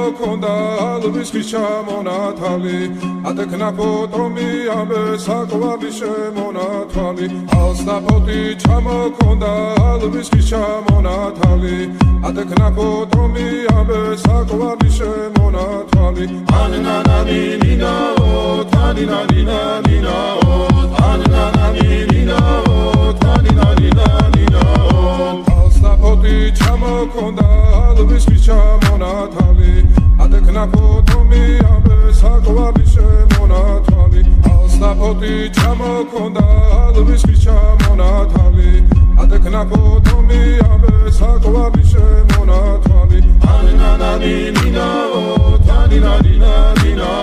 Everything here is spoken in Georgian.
ჩამოქონდა ალვის ხის ჩამონათალი ატექნა ფოტომი ამე საკვარი შემონათვალი ალსნაფოთი ჩამოქონდა ალვის ხის ჩამონათალი ატექნა ფოტომი ამე საკვარი შემონათვალი ანანანინინაო თანინანინანინაო ანანანინინაო თანინანინანინაო ალსნაფოთი ჩამოქონდა ალვის ხის ჩამონათალი ატექნა ფოტომი ამე საკვარი შემონათვალი ალსნაფოთი ჩამოქონდა ალვის ხის ჩამონათალი ატექნა ფოტომი ამე საკვარი შემონათვალი ანანანინინაო თანინანინანინაო